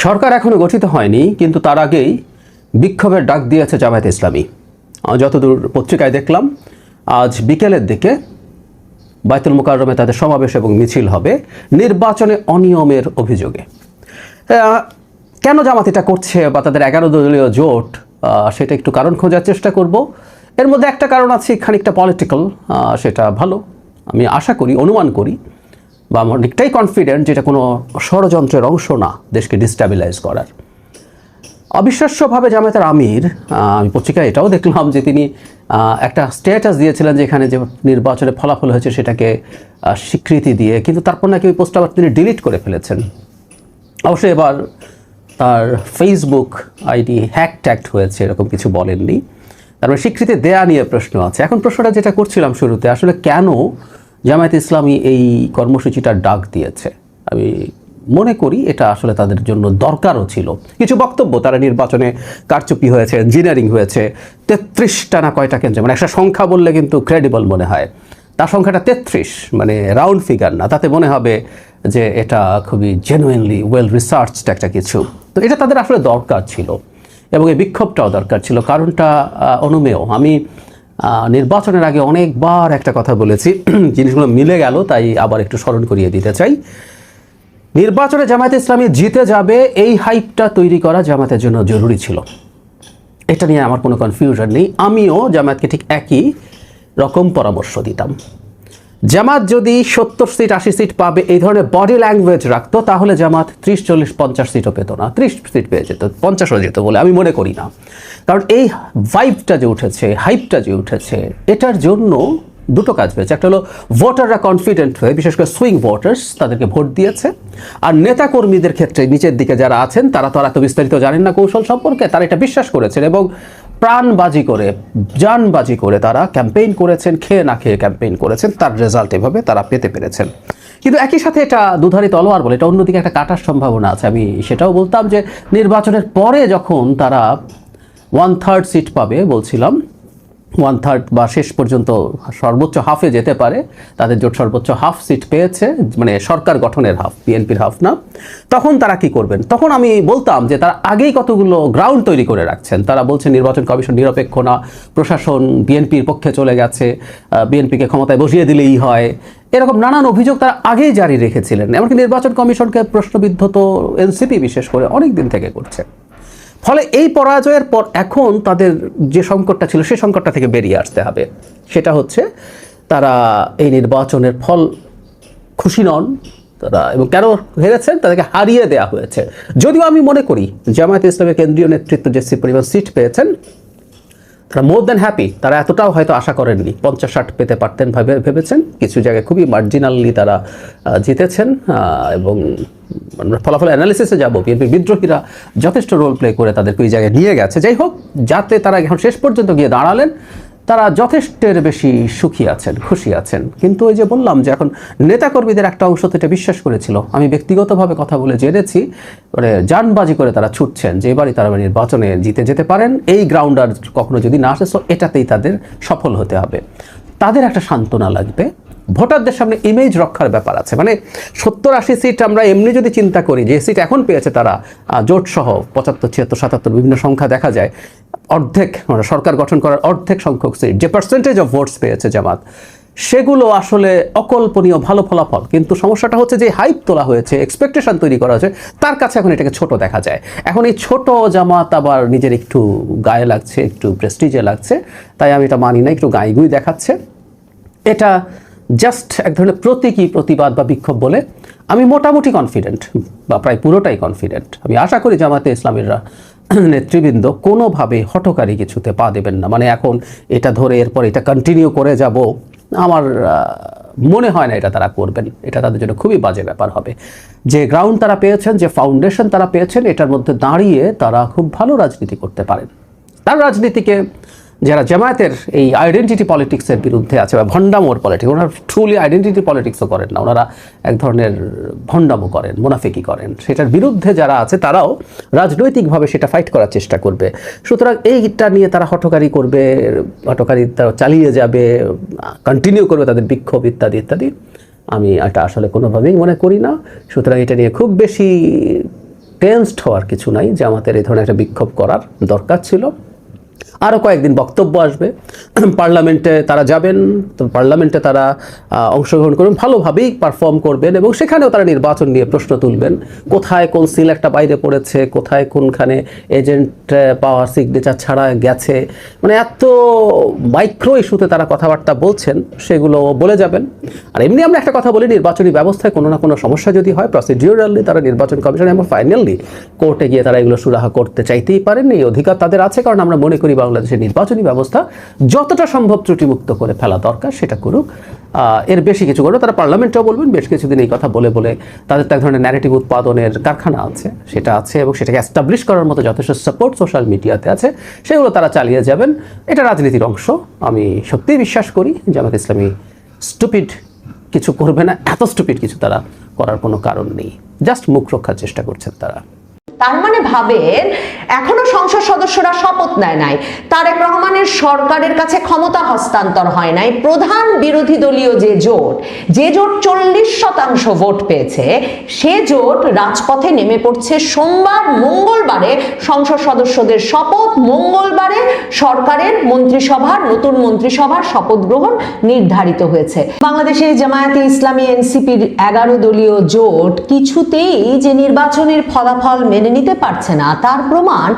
সরকার এখনো গঠিত হয়নি, কিন্তু তার আগেই বিক্ষোভের ডাক দিয়েছে জামায়াতে ইসলামী। যতদূর পত্রিকায় দেখলাম, আজ বিকেলের দিকে বায়তুল মোকাররমে তাদের সমাবেশ এবং মিছিল হবে নির্বাচনে অনিয়মের অভিযোগে। কেন জামাত এটা করছে বা তাদের 11 দলীয় জোট, সেটা একটু কারণ খোঁজার চেষ্টা করব। এর মধ্যে একটা কারণ আছে খানিকটা পলিটিক্যাল, সেটা ভালো, আমি আশা করি, অনুমান করি, বা আমার অনেকটাই কনফিডেন্ট যেটা কোনো ষড়যন্ত্রের অংশ না দেশকে ডিস্টাবিলাইজ করার। অবিশ্বাস্যভাবে জামায়াতের আমির, আমি পত্রিকায় এটাও দেখলাম যে তিনি একটা স্ট্যাটাস দিয়েছিলেন যে এখানে যে নির্বাচনে ফলাফল হয়েছে সেটাকে স্বীকৃতি দিয়ে, কিন্তু তারপর নাকি ওই পোস্ট আবার তিনি ডিলিট করে ফেলেছেন। অবশ্যই এবার তার ফেসবুক আইডি হ্যাকট্যাগড হয়েছে, এরকম কিছু বলেননি। তারপরে স্বীকৃতি দেয়া নিয়ে প্রশ্ন আছে। এখন প্রশ্নটা যেটা করছিলাম শুরুতে, আসলে কেন জামায়াতে ইসলামী এই কর্মসূচিটার ডাক দিয়েছে, আমি মনে করি এটা আসলে তাদের জন্য দরকারও ছিল। কিছু বক্তব্য, তারা নির্বাচনে কারচুপি হয়েছে, ইঞ্জিনিয়ারিং হয়েছে, 33টা না কয়টা কেন্দ্রে, মানে একটা সংখ্যা বললে কিন্তু ক্রেডিবল মনে হয়, তার সংখ্যাটা 33, মানে রাউন্ড ফিগার না, তাতে মনে হবে যে এটা খুবই জেনুইনলি ওয়েল রিসার্চড একটা কিছু। তো এটা তাদের আসলে দরকার ছিল, এবং এই বিক্ষোভটাও দরকার ছিল। কারণটা অনুমেয়। আমি নির্বাচনের আগে অনেকবার একটা কথা বলেছি, জিনিসগুলো মিলে গেল, তাই আবার একটু স্মরণ করিয়ে দিতে চাই। নির্বাচনে জামায়াতে ইসলামী জিতে যাবে, এই হাইপটা তৈরি করা জামায়াতের জন্য জরুরি ছিল। এটা নিয়ে আমার কোনো কনফিউশন নেই। আমিও জামায়াতকে ঠিক একই রকম পরামর্শ দিতাম। জামাত যদি 70 সিট 80 সিট পাবে এই ধরনের বডি ল্যাঙ্গুয়েজ রাখতো, তাহলে জামাত 30 40 50 সিটও পেত না, 30 সিট পেয়ে যেত, 50 হয়ে যেত বলে আমি মনে করি না। কারণ এই ভাইবটা যে উঠেছে, হাইপটা যে উঠেছে, এটার জন্য দুটো কাজ পেয়েছে। একটা হলো ভোটাররা কনফিডেন্ট হয়ে, বিশেষ করে সুইং ভোটার্স, তাদেরকে ভোট দিয়েছে। আর নেতাকর্মীদের ক্ষেত্রে নিচের দিকে যারা আছেন, তারা তো আর এত বিস্তারিত জানেন না কৌশল সম্পর্কে, তারা এটা বিশ্বাস করেছেন এবং প্রাণবাজি করে, জানবাজি করে তারা ক্যাম্পেইন করেছেন, খেয়ে না খেয়ে ক্যাম্পেইন করেছেন। তার রেজাল্ট এভাবে তারা পেতে পেরেছেন। কিন্তু একই সাথে এটা দুধারি তলোয়ার বলে, এটা অন্যদিকে একটা কাটার সম্ভাবনা আছে। আমি সেটাও বলতাম যে নির্বাচনের পরে যখন তারা 1/3 সিট পাবে, বলছিলাম 1/3 বা শেষ পর্যন্ত সর্বোচ্চ হাফে যেতে পারে, তাদের জোট সর্বোচ্চ হাফ সিট পেয়েছে, মানে সরকার গঠনের হাফ, বিএনপির হাফ না। তখন তারা কি করবেন? তখন আমি বলতাম যে তারা আগেই কতগুলো গ্রাউন্ড তৈরি করে রাখছেন। তারা বলছেন নির্বাচন কমিশন নিরপেক্ষ না, প্রশাসন বিএনপির পক্ষে চলে গেছে, বিএনপিকে ক্ষমতায় বসিয়ে দিলেই হয়, এরকম নানান অভিযোগ তারা আগেই জারি রেখেছিলেন। এমনকি নির্বাচন কমিশনকে প্রশ্নবিদ্ধ তো এনসিপি বিশেষ করে অনেক দিন থেকে করছে। ফলে এই পরাজয়ের পর এখন তাদের যে সংকটটা ছিল, সেই সংকটটা থেকে বেরিয়ে আসতে হবে। সেটা হচ্ছে তারা এই নির্বাচনের ফল খুশি নন তারা, এবং কেন হেরেছেন, তাদেরকে হারিয়ে দেওয়া হয়েছে। যদিও আমি মনে করি জামায়াতে ইসলামের কেন্দ্রীয় নেতৃত্ব যে পরিমাণ সিট পেয়েছেন, তারা মোর দ্যান হ্যাপি। তারা এতটাও হয়তো আশা করেননি, 50-60 পেতে পারতেন ভেবেছেন। কিছু জায়গায় খুবই মার্জিনালি তারা জিতেছেন, এবং ফলাফল অ্যানালিসিসে যাব, বিএনপির বিদ্রোহীরা যথেষ্ট রোল প্লে করে তাদেরকে ওই জায়গায় নিয়ে গেছে। যাই হোক, যাতে তারা এখন শেষ পর্যন্ত গিয়ে দাঁড়ালেন, তারা যথেষ্টের বেশি সুখী আছেন, খুশি আছেন। কিন্তু ওই যে বললাম যে এখন নেতাকর্মীদের একটা অংশ তো এটা বিশ্বাস করেছিল, আমি ব্যক্তিগতভাবে কথা বলে জেনেছি, মানে জানবাজি করে তারা ছুটছেন যে এবারই তারা নির্বাচনে জিতে যেতে পারেন, এই গ্রাউন্ড আর কখনো যদি না আসে, এটাতেই তাদের সফল হতে হবে। তাদের একটা সান্ত্বনা লাগবে, ভোটারদের সামনে ইমেজ রক্ষার ব্যাপার আছে। মানে 70-80 সিট আমরা এমনি যদি চিন্তা করি, যে সিট এখন পেয়েছে তারা জোট সহ 75 76 77 বিভিন্ন সংখ্যা দেখা যায়, অর্ধেক, মানে সরকার গঠন করার অর্ধেক সংখ্যক সিট, যে পার্সেন্টেজ অফ ভোটস পেয়েছে জামাত, সেগুলো আসলে অকল্পনীয় ভালো ফলাফল। কিন্তু সমস্যাটা হচ্ছে যে হাইপ তোলা হয়েছে, এক্সপেকটেশন তৈরি করা হয়েছে, তার কাছে এখন এটাকে ছোট দেখা যায়। এখন এই ছোট জামাত আবার নিজের একটু গায়ে লাগছে, একটু প্রেস্টিজে লাগছে, তাই আমি এটা মানি না, একটু গাইগুই দেখাচ্ছে। এটা জাস্ট এক ধরনের প্রতীকী প্রতিবাদ বা বিক্ষোভ বলে আমি মোটামুটি কনফিডেন্ট, বা প্রায় পুরোটাই কনফিডেন্ট। আমি আশা করি জামায়াতে ইসলামীরা নেতৃবৃন্দ কোনোভাবে হঠকারী কিছুতে পা দেবেন না। মানে এখন এটা ধরে এরপর এটা কন্টিনিউ করে যাব, আমার মনে হয় না এটা তারা করবেন। এটা তাদের জন্য খুবই বাজে ব্যাপার হবে। যে গ্রাউন্ড তারা পেয়েছেন, যে ফাউন্ডেশন তারা পেয়েছেন, এটার মধ্যে দাঁড়িয়ে তারা খুব ভালো রাজনীতি করতে পারেন। তার রাজনীতিকে যারা জামায়াতের এই আইডেন্টিটি পলিটিক্সের বিরুদ্ধে আছে, বা ভণ্ডামোর পলিটিক্স, ওনারা ট্রুলি আইডেন্টিটি পলিটিক্সও করেন না, ওনারা এক ধরনের ভণ্ডামো করেন, মুনাফিকি করেন, সেটার বিরুদ্ধে যারা আছে তারাও রাজনৈতিকভাবে সেটা ফাইট করার চেষ্টা করবে। সুতরাং এইটা নিয়ে তারা হঠকারি করবে, হঠকারি তারা চালিয়ে যাবে, কন্টিনিউ করবে তাদের বিক্ষোভ ইত্যাদি ইত্যাদি, আমি এটা আসলে কোনোভাবেই মনে করি না। সুতরাং এটা নিয়ে খুব বেশি টেন্সড হওয়ার কিছু নাই, জামাতের এই ধরনের একটা বিক্ষোভ করার দরকার ছিল। আরও কয়েকদিন বক্তব্য আসবে, পার্লামেন্টে তারা যাবেন, তো পার্লামেন্টে তারা অংশগ্রহণ করবেন, ভালোভাবেই পারফর্ম করবেন এবং সেখানেও তারা নির্বাচন নিয়ে প্রশ্ন তুলবেন। কোথায় কোন সিল একটা বাইরে পড়েছে, কোথায় কোনখানে এজেন্ট পাওয়ার সিগনেচার ছাড়া গেছে, মানে এত মাইক্রো ইস্যুতে তারা কথাবার্তা বলছেন, সেগুলো বলে যাবেন। আর এমনি আমরা একটা কথা বলি, নির্বাচনী ব্যবস্থায় কোনো না কোনো সমস্যা যদি হয়, প্রসিডিউরালি তারা নির্বাচন কমিশন এবং ফাইনালি কোর্টে গিয়ে তারা এগুলো সুরাহা করতে চাইতেই পারেন, এই অধিকার তাদের আছে। কারণ আমরা মনে করি বাংলাদেশের নির্বাচনী ব্যবস্থা যতটা সম্ভব ত্রুটিমুক্ত করে ফেলা দরকার সেটা করুক, এর বেশি কিছু করবে। তারা পার্লামেন্টেও বলবেন, বেশ কিছুদিন এই কথা বলে বলে তাদের তো এক ধরনের ন্যারেটিভ উৎপাদনের কারখানা আছে, সেটা আছে এবং সেটাকে এস্টাবলিশ করার মতো যথেষ্ট সাপোর্ট সোশ্যাল মিডিয়াতে আছে, সেগুলো তারা চালিয়ে যাবেন। এটা রাজনীতির অংশ। আমি সত্যিই বিশ্বাস করি জামাত ইসলামী স্টুপিড কিছু করবে না, এত স্টুপিড কিছু তারা করার কোনো কারণ নেই, জাস্ট মুখ রক্ষার চেষ্টা করছেন তারা। তার মানে ভাবেন, এখনো সংসদ সদস্যরা শপথ নেয় নাই, তারেক রহমানের সরকারের কাছে ক্ষমতা হস্তান্তর হয় নাই, প্রধান বিরোধী দলীয় যে জোট 40% ভোট পেয়েছে, সে জোট রাজপথে নেমে পড়ছে সোমবার। মঙ্গলবারে সংসদ সদস্যদের শপথ, মঙ্গলবারে সরকারের মন্ত্রিসভার নতুন মন্ত্রিসভার শপথ গ্রহণ নির্ধারিত হয়েছে। বাংলাদেশে জামায়াতে ইসলামী এনসিপির 11 দলীয় জোট কিছুতেই যে নির্বাচনের ফলাফল মেনে নিতে পারছে না, তার প্রমাণ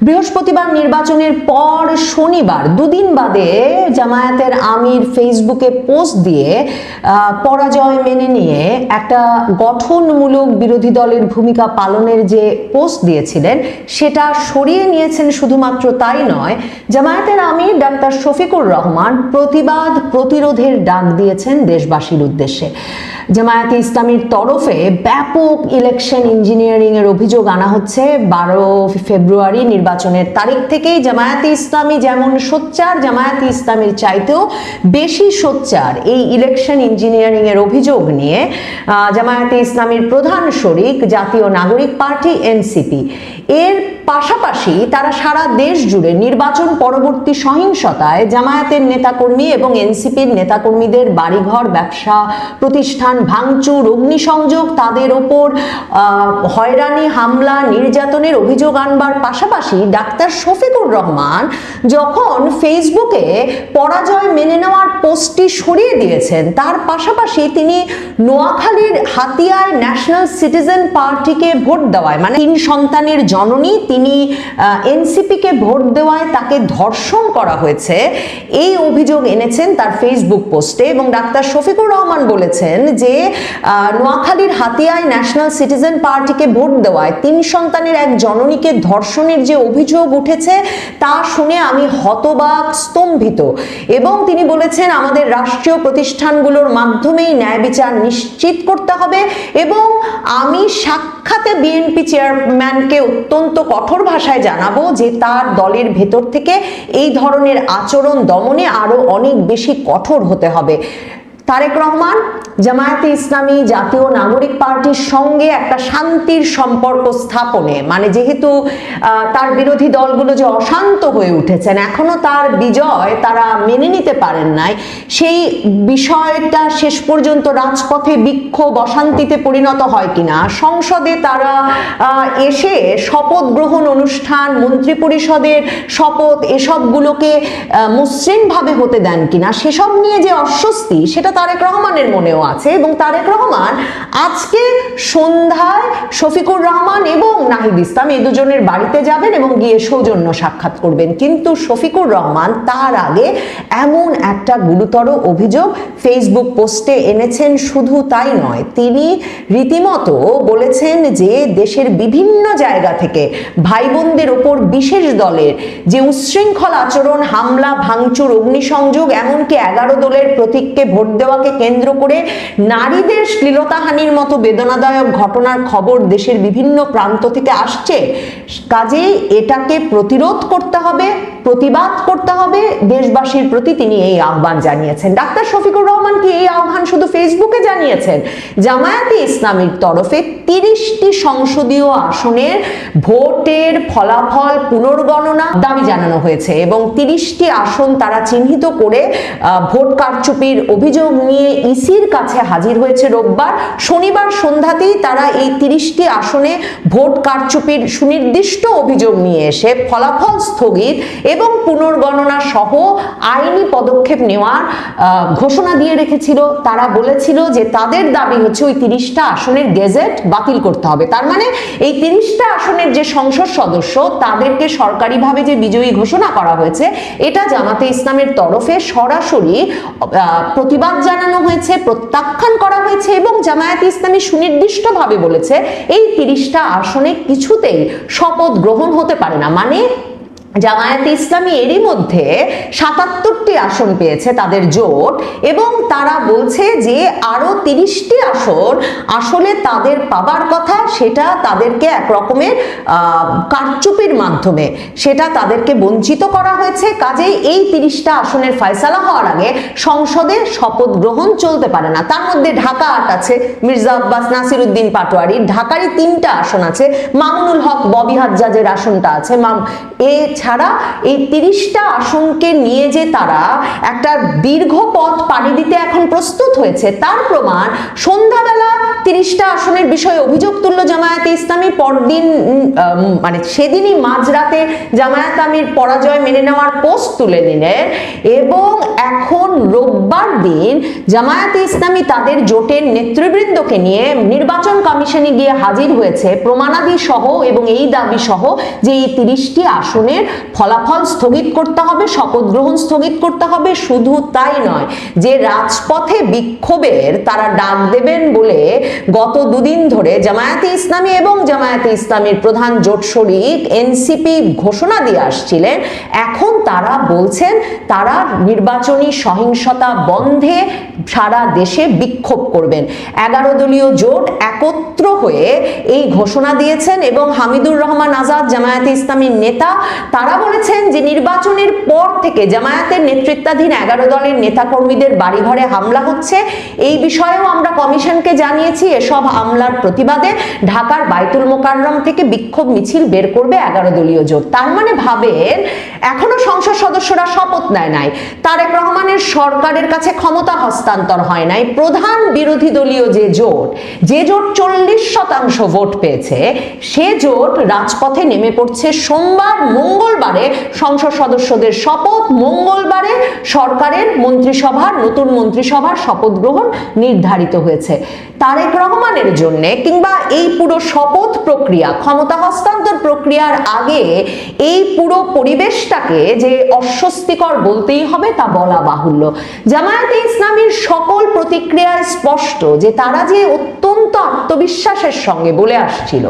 বৃহস্পতিবার নির্বাচনের পর শনিবার দুদিন বাদে জামায়াতের আমির ফেসবুকে পোস্ট দিয়ে পরাজয় মেনে নিয়ে একটা গঠনমূলক বিরোধী দলের ভূমিকা পালনের যে পোস্ট দিয়েছিলেন সেটা সরিয়ে নিয়েছেন। শুধুমাত্র তাই নয়, জামায়াতের আমির ডাক্তার শফিকুর রহমান প্রতিবাদ প্রতিরোধের ডাক দিয়েছেন দেশবাসীর উদ্দেশ্যে। জামায়াতে ইসলামীর তরফে ব্যাপক ইলেকশন ইঞ্জিনিয়ারিং এর অভিযোগ আনা হচ্ছে। 12 ফেব্রুয়ারি নির্বাচনের তারিখ থেকেই জামায়াতে ইসলামী যেমন সোচ্চার, জামায়াতে ইসলামীর চাইতেও বেশি সোচ্চার এই ইলেকশন ইঞ্জিনিয়ারিং এর অভিযোগ নিয়ে জামায়াতে ইসলামীর প্রধান শরিক জাতীয় নাগরিক পার্টি এনসিপি। এর পাশাপাশি তারা সারা দেশ জুড়ে নির্বাচন পরবর্তী সহিংসতায় জামায়াতের নেতাকর্মী এবং এনসিপির নেতাকর্মীদের বাড়িঘর, ব্যবসা প্রতিষ্ঠান ভাঙচুর, অগ্নিসংযোগ, তাদের ওপর হয়রানি, হামলা, নির্যাতনের অভিযোগ আনবার পাশাপাশি ডাক্তার শফিকুর রহমান যখন ফেসবুকে পরাজয় মেনে নেওয়ার পোস্টটি সরিয়ে দিয়েছেন, তার পাশাপাশি তিনি নোয়াখালীর হাতিয়ায় ন্যাশনাল সিটিজেন পার্টিকে ভোট দেওয়ায়, মানে 3 সন্তানের জননী, তিনি এনসিপিকে ভোট দেওয়ায় তাকে ধর্ষণ করা হয়েছে, এই অভিযোগ এনেছেন তার ফেসবুক পোস্টে। এবং ডাক্তার শফিকুর রহমান বলেছেন যে নোয়াখালীর হাতিয়ায় ন্যাশনাল সিটিজেন পার্টিকে ভোট দেওয়ায় 3 সন্তানের এক জননীকে ধর্ষণের যে অভিযোগ উঠেছে তা শুনে আমি হতবাক, স্তম্ভিত। এবং তিনি বলেছেন আমাদের রাষ্ট্রীয় প্রতিষ্ঠানগুলোর মাধ্যমেই ন্যায় বিচার নিশ্চিত করতে হবে এবং আমি সাক্ষাতে বিএনপি চেয়ারম্যানকে অত্যন্ত কঠোর ভাষায় জানাবো যে তার দলের ভেতর থেকে এই ধরনের আচরণ দমনে আরো অনেক বেশি কঠোর হতে হবে। তারেক রহমান জামায়াতে ইসলামী জাতীয় নাগরিক পার্টির সঙ্গে একটা শান্তির সম্পর্ক স্থাপনে, মানে যেহেতু তার বিরোধী দলগুলো যে অশান্ত হয়ে উঠেছেন, এখনো তার বিজয় তারা মেনে নিতে পারেন নাই, সেই বিষয়টা শেষ পর্যন্ত রাজপথে বিক্ষোভ, অশান্তিতে পরিণত হয় কিনা, সংসদে তারা এসে শপথ গ্রহণ অনুষ্ঠান, মন্ত্রিপরিষদের শপথ, এসবগুলোকে মসৃণভাবে হতে দেন কিনা, সেসব নিয়ে যে অস্বস্তি সেটা তারেক রহমানের মনেও আছে। এবং তারেক রহমান আজকে সন্ধ্যায় শফিকুর রহমান এবং নাহিদ ইসলাম এই দুজনের বাড়িতে যাবেন এবং গিয়ে সৌজন্য সাক্ষাৎ করবেন। কিন্তু শফিকুর রহমান তার আগে এমন একটা গুরুতর অভিযোগ ফেসবুক পোস্টে এনেছেন। শুধু তাই নয়, তিনি রীতিমতো বলেছেন যে দেশের বিভিন্ন জায়গা থেকে ভাই বোনদের ওপর বিশেষ দলের যে উচ্ছৃঙ্খল আচরণ, হামলা, ভাঙচুর, অগ্নিসংযোগ, এমনকি 11 দলের প্রতীককে ভোট দেওয়াকে কেন্দ্র করে নারীদের শ্লীলতাহানির মতো বেদনাদায়ক ঘটনার খবর দেশের বিভিন্ন প্রান্ত থেকে আসছে। কাজেই এটাকে প্রতিরোধ করতে হবে, প্রতিবাদ করতে হবে দেশবাসীর প্রতি, তিনি এই আহ্বান জানিয়েছেন। ডাক্তার শফিকুর রহমান কি এই আহ্বান শুধু ফেসবুকে জানিয়েছেন? জামায়াতে ইসলামীর তরফে 30টি সংসদীয় আসনের ভোটের ফলাফল পুনর্গণনা দাবি জানানো হয়েছে এবং 30টি আসন তারা চিহ্নিত করে ভোট কারচুপির অভিযোগ নিয়ে ইসির কাছে হাজির হয়েছে রোববার। শনিবার সন্ধ্যাতেই তারা এই 30টি আসনে ভোট কারচুপির সুনির্দিষ্ট অভিযোগ নিয়ে এসে ফলাফল স্থগিত এবং পুনর্গণনা সহ আইনি পদক্ষেপ নেওয়ার ঘোষণা দিয়ে রেখেছিল। তারা বলেছিল যে তাদের দাবি হচ্ছে ওই 30টা আসনের গেজেট বাতিল করতে হবে। তার মানে এই 30টা আসনের যে সংসদ সদস্য তাদেরকে সরকারিভাবে যে বিজয়ী ঘোষণা করা হয়েছে, এটা জামাতে ইসলামের তরফে সরাসরি প্রতিবাদ জানানো হয়েছে, প্রত্যাখ্যান করা হয়েছে এবং জামায়াতে ইসলামী সুনির্দিষ্টভাবে বলেছে এই 30টা আসনে কিছুতেই শপথ গ্রহণ হতে পারে না। মানে জামায়াতে ইসলামী এরই মধ্যে 77টি আসন পেয়েছে তাদের জোট এবং তারা বলছে যে আরো 30টি আসন আসলে তাদের পাবার কথা, সেটা তাদেরকে এক রকমের কারচুপির মাধ্যমে সেটা তাদেরকে বঞ্চিত করা হয়েছে। কাজেই এই 30টা আসনের ফয়সালা হওয়ার আগে সংসদে শপথ গ্রহণ চলতে পারে না। তার মধ্যে ঢাকা 8 আছে, মির্জা আব্বাস নাসিরউদ্দিন পাটোয়ারি, ঢাকারই 3টা আসন আছে, মামুনুল হক ববি হাজ্জাজের আসনটা আছে, ছাড়া এই 30টা আসনকে নিয়ে যে তারা একটা দীর্ঘ পথ পাড়ি দিতে এখন প্রস্তুত হয়েছে তার প্রমাণ সন্ধ্যাবেলা 30টা আসনের বিষয়ে অভিযোগ তুলল জামায়াতে ইসলামী। পরদিন মানে সেদিনই মাঝরাতে জামায়াত আমির পরাজয় মেনে নেওয়ার পোস্ট তুলে নিলেন এবং এখন রোববার দিন জামায়াতে ইসলামী তাদের জোটের নেতৃবৃন্দকে নিয়ে নির্বাচন কমিশনে গিয়ে হাজির হয়েছে প্রমাণাদি সহ এবং এই দাবি সহ যে এই 30টি আসনের ফলাফল স্থগিত করতে হবে, শপথ গ্রহণ স্থগিত করতে হবে। শুধু তাই নয়, যে রাজপথে বিক্ষোভের তারা ডাক দেবেন বলে গত দুদিন ধরে জামায়াতে ইসলামী এবং জামায়াতে ইসলামীর প্রধান জোট শরিক এনসিপি ঘোষণা দিয়ে আসছিলেন, এখন তারা বলছেন তারা নির্বাচনী সহিংসতা বন্ধে সারা দেশে বিক্ষোভ করবেন। 11 দলীয় জোট একত্র হয়ে এই ঘোষণা দিয়েছেন এবং হামিদুর রহমান আজাদ জামায়াতে ইসলামীর নেতা তারা বলেছেন যে নির্বাচনের পর থেকে জামায়াতের নেতৃত্বাধীন 11 দলের নেতাকর্মীদের বাড়িঘরে হামলা হচ্ছে। এই বিষয়েও আমরা কমিশনকে জানিয়েছি। এসব হামলার প্রতিবাদে ঢাকার বাইতুল মোকাররম থেকে বিক্ষোভ মিছিল বের করবে 11 দলীয় জোট। তার মানে ভাবেন, এখনো সংসদ সদস্যরা শপথ নেয় নাই, তারেক রহমানের সরকারের কাছে ক্ষমতা হস্তান্তর হয় নাই। প্রধান বিরোধী দলীয় যে জোট 40% ভোট পেয়েছে, সে জোট রাজপথে নেমে পড়ছে সোমবার। মঙ্গলবারে সংসদ সদস্যদের শপথ, মঙ্গলবারে সরকারের মন্ত্রিসভার নতুন মন্ত্রিসভার শপথ গ্রহণ নির্ধারিত হয়েছে। তারেক রহমানের জন্য কিংবা এই পুরো শপথ প্রক্রিয়া, ক্ষমতা হস্তান্তর প্রক্রিয়ার আগে এই পুরো পরিবেশটাকে যে অস্বস্তিকর বলতেই হবে তা বলা বাহুল্য। জামায়াতে ইসলামীর সকল প্রতিক্রিয়া স্পষ্ট যে তারা যে অত্যন্ত আত্মবিশ্বাসের সঙ্গে বলে আসছিল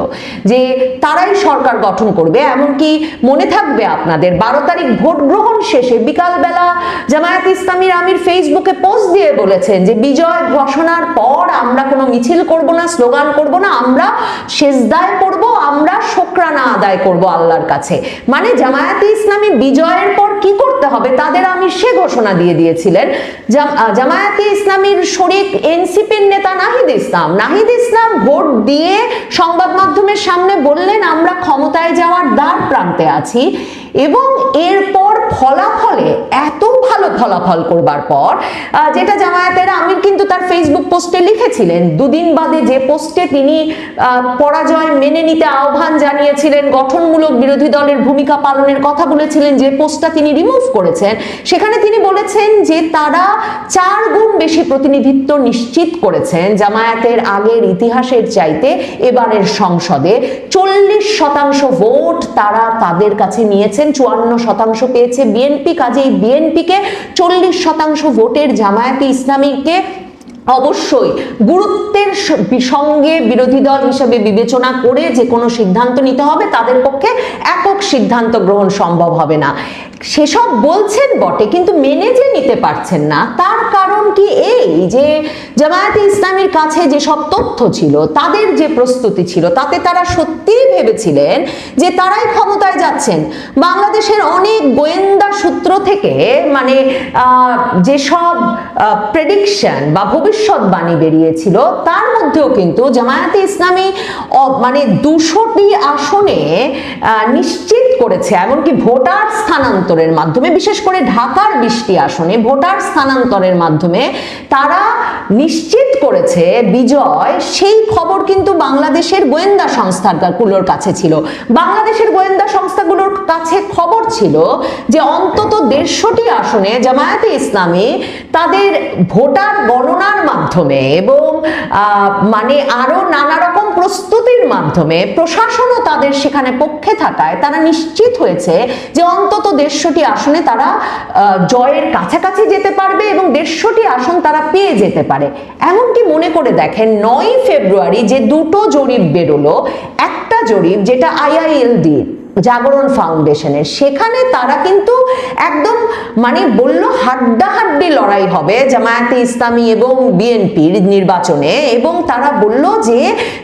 যে তারাই সরকার গঠন করবে। এমনকি মনে থাকবে আপনাদের 12 তারিখ ভোট গ্রহণ শেষে বিকালবেলা জামায়াতে ইসলামীর আমির ফেসবুকে পোস্ট দিয়ে বলেছেন যে বিজয় ঘোষণার পর আমরা কোনো মিছিল করব না, স্লোগান করব না, আমরা সেজদায় পড়ব, আমরা শুকরানা আদায় করব আল্লাহর কাছে। মানে জামায়াতে ইসলামী বিজয়ের পর কি করতে হবে তাদের আমির সে ঘোষণা দিয়ে দিয়েছিলেন। জামায়াতে ইসলামীর শরিক এনসিপির নেতা নাহিদ ইসলাম ভোট দিয়ে সংবাদ মাধ্যমের সামনে বললেন আমরা ক্ষমতায় যাওয়ার দ্বার প্রান্তে আছি এবং এরপর ফলাফলে এত ভালো ফলাফল করবার পর যেটা জামায়াতের আমির কিন্তু তার ফেসবুক পোস্টে লিখেছিলেন, দুদিন বাদে যে পোস্টে তিনি পরাজয় মেনে নিতে আহ্বান জানিয়েছিলেন, গঠনমূলক বিরোধী দলের ভূমিকা পালনের কথা বলেছিলেন, যে পোস্টটা তিনি রিমুভ করেছেন সেখানে তিনি বলেছেন যে তারা 4 গুণ বেশি প্রতিনিধিত্ব নিশ্চিত করেছেন জামায়াতের আগের ইতিহাসের চাইতে। এবারের সংসদে 40% ভোট তারা তাদের কাছে নিয়েছেন, 54% পেয়েছে বিএনপি। কাজেই বিএনপিকে 40% ভোটের জামায়াতে ইসলামীকে অবশ্যই গুরুত্বের সঙ্গে বিরোধী দল হিসেবে বিবেচনা করে যে কোনো সিদ্ধান্ত নিতে হবে। তাদের পক্ষে একক সিদ্ধান্ত গ্রহণ সম্ভব হবে না। সেসব বলছেন বটে, কিন্তু মেনে যে নিতে পারছেন না তার কারণ কারণ কি এই যে জামায়াতে ইসলামীর কাছে যে সব তথ্য ছিল, তাদের যে প্রস্তুতি ছিল, তাতে তারা সত্যিই ভেবেছিলেন যে তারাই ক্ষমতায় যাচ্ছেন। বাংলাদেশের অনেক গোয়েন্দা সূত্র থেকে মানে যেসব প্রেডিকশন বা ভবিষ্যৎবাণী বেরিয়েছিল, তার মধ্যেও কিন্তু জামায়াতে ইসলামী মানে 200টি আসনে নিশ্চিত করেছে, এমনকি ভোটার স্থানান্তরের মাধ্যমে, বিশেষ করে ঢাকার 20টি আসনে ভোটার স্থানান্তরের মাধ্যমে তারা নিশ্চিত করেছে বিজয়। সেই খবর কিন্তু বাংলাদেশের গোয়েন্দা সংস্থাগুলোর কাছে ছিল। বাংলাদেশের গোয়েন্দা সংস্থাগুলোর কাছে খবর ছিল যে অন্তত 150টি আসনে জামায়াতে ইসলামী তাদের ভোটার গণনার মাধ্যমে এবং মানে আরো নানা রকম প্রস্তুতির মাধ্যমে, প্রশাসনও তাদের সেখানে পক্ষে থাকায় তারা নিশ্চিত হয়েছে যে অন্তত 150টি আসনে তারা জয়ের কাছাকাছি যেতে পারবে এবং 150টি আসন তারা পেয়ে যেতে পারে। এমনকি মনে করে দেখেন 9 ফেব্রুয়ারি যে দুটো জরিপ বেরোলো, একটা জরিপ যেটা IILD জাগরণ ফাউন্ডেশনের, সেখানে তারা কিন্তু একদম মানে বলল হাড্ডাহাড্ডি লড়াই হবে জামায়াতে ইসলামী এবং বিএনপির নির্বাচনে, এবং তারা বলল যে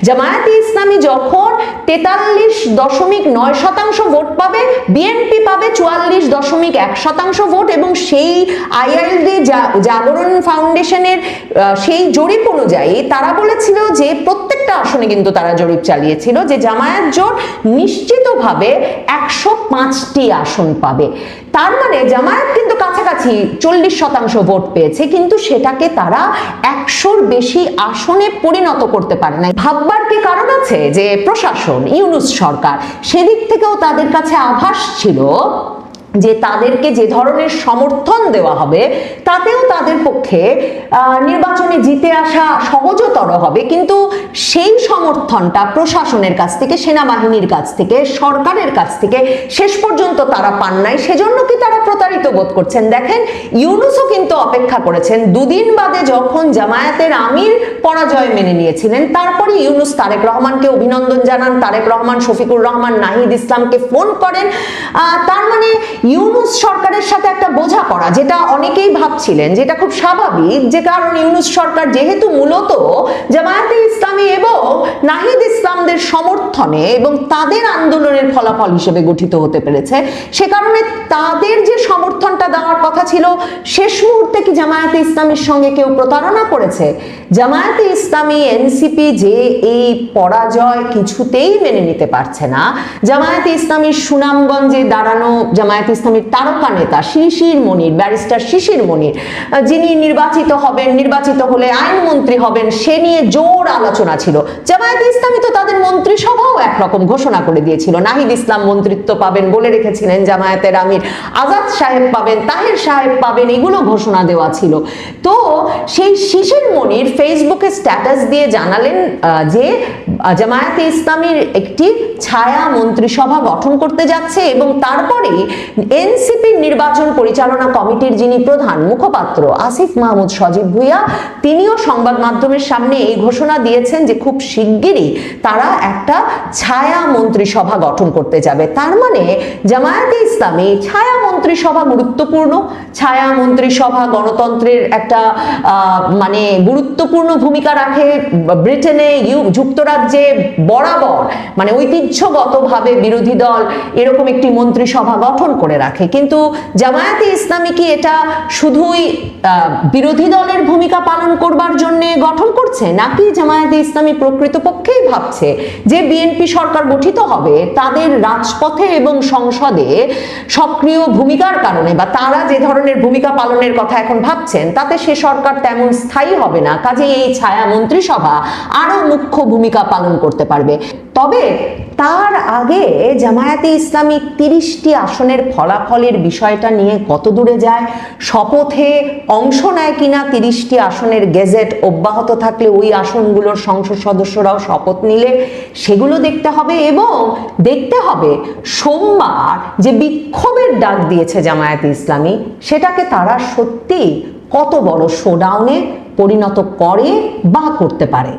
জামায়াতে ইসলামী যখন 43.9% ভোট পাবে, বিএনপি পাবে 44.1% ভোট, এবং সেই IILD জাগরণ ফাউন্ডেশনের সেই জরিপ অনুযায়ী তারা বলেছিল যে প্রত্যেকটা আসনে কিন্তু তারা জরিপ চালিয়েছিল যে জামায়াত জোট নিশ্চিতভাবে 105টি আসন পাবে। তার মানে জামায়াত কিন্তু কাছাকাছি 40% ভোট পেয়েছে, কিন্তু সেটাকে তারা 100র বেশি আসনে পরিণত করতে পারে না। ভাববার কি কারণ আছে যে প্রশাসন, ইউনূস সরকার, সেদিক থেকেও তাদের কাছে আভাস ছিল যে তাদেরকে যে ধরনের সমর্থন দেওয়া হবে তাতেও তাদের পক্ষে নির্বাচনে জিতে আসা সহজতর হবে, কিন্তু সেই সমর্থনটা প্রশাসনের কাছ থেকে, সেনাবাহিনীর কাছ থেকে, সরকারের কাছ থেকে শেষ পর্যন্ত তারা পান নাই। সেজন্য কি তারা প্রতারিত বোধ করছেন? দেখেন, ইউনূসও কিন্তু অপেক্ষা করেছেন। দুদিন বাদে যখন জামায়াতের আমির পরাজয় মেনে নিয়েছিলেন, তারপরে ইউনূস তারেক রহমানকে অভিনন্দন জানান, তারেক রহমান শফিকুর রহমান নাহিদ ইসলামকে ফোন করেন। তার মানে ইউনূস সরকারের সাথে একটা বোঝাপড়া, যেটা অনেকেই ভাবছিলেন যেটা খুব স্বাভাবিক, যে কারণ ইউনূস সরকার যেহেতু মূলত জামায়াতে ইসলামী এবং নাহিদ ইসলামদের সমর্থনে এবং তাদের আন্দোলনের ফলাফল হিসেবে গঠিত হতে পেরেছে, সে কারণে তাদের যে সমর্থনটা দেওয়ার কথা ছিল, শেষ মুহূর্তে কি জামায়াতে ইসলামীর সঙ্গে কেউ প্রতারণা করেছে? জামায়াতে ইসলামী, এনসিপি যে এই পরাজয় কিছুতেই মেনে নিতে পারছে না। জামায়াতে ইসলামীর সুনামগঞ্জে দাঁড়ানো জামায়াতে ইসলামীর তারকা নেতা শিশির মনির, ব্যারিস্টার শিশির মনির, যিনি নির্বাচিত হবেন, নির্বাচিত হলে আইনমন্ত্রী হবেন, সে নিয়ে জোর আলোচনা ছিল। জামায়াতে ইসলামী তো তাদের মন্ত্রিসভাও একরকম ঘোষণা করে দিয়েছিল, নাহিদ ইসলাম মন্ত্রিত্ব পাবেন বলে রেখেছিলেন, জামায়াতের আমির আজাদ সাহেব পাবেন, তাহের সাহেব পাবেন, এগুলো ঘোষণা দেওয়া ছিল। তো সেই শিশির মনির ফেসবুকে স্ট্যাটাস দিয়ে জানালেন যে জামায়াতে ইসলামীর একটি ছায়া মন্ত্রিসভা গঠন করতে যাচ্ছে, এবং তারপরে এনসিপির নির্বাচন পরিচালনা কমিটির যিনি প্রধান মুখপাত্র আসিফ মাহমুদ সজীব ভুইয়া, তিনিও সংবাদ মাধ্যমের সামনে এই ঘোষণা দিয়েছেন যে খুব শিগগিরই তারা একটা ছায়া মন্ত্রিসভা গঠন করতে যাবে। তার মানে জামায়াতে ইসলামী ছায়া মন্ত্রিসভা গুরুত্বপূর্ণ, ছায়া মন্ত্রিসভা গণতন্ত্রের একটা মানে গুরুত্বপূর্ণ ভূমিকা রাখে। ব্রিটেনে, যুক্তরাজ্যে বরাবর মানে ঐতিহ্যগতভাবে বিরোধী দল এরকম একটি মন্ত্রিসভা গঠন করে রাখে, কিন্তু জামায়াতে ইসলামী কি এটা শুধুই বিরোধী দলের ভূমিকা পালন করবার জন্য গঠন করছে, নাকি জামায়াতে ইসলামী প্রকৃতপক্ষেই ভাবছে যে বিএনপি সরকার গঠিত হবে তাদের রাজপথে এবং সংসদে সক্রিয় ভূমিকার কারণে, বা তারা যে ধরনের ভূমিকা পালনের কথা এখন ভাবছেন তাতে সে সরকার তেমন স্থায়ী হবে না, কাজে এই ছায়া মন্ত্রিসভা আরো মুখ্য ভূমিকা পালন করতে পারবে। তবে তার আগে জামায়াতে ইসলামী 30টি আসনের ফলাফলের বিষয়টা নিয়ে কত দূরে যায়, শপথে অংশ নেয় কিনা, 30টি আসনের গেজেট অব্যাহত থাকলে ওই আসনগুলোর সংসদ সদস্যরাও শপথ নিলে সেগুলো দেখতে হবে, এবং দেখতে হবে সোমবার যে বিক্ষোভের ডাক দিয়েছে জামায়াতে ইসলামী, সেটাকে তারা সত্যি কত বড় শোডাউনে পরিণত করে বা করতে পারে।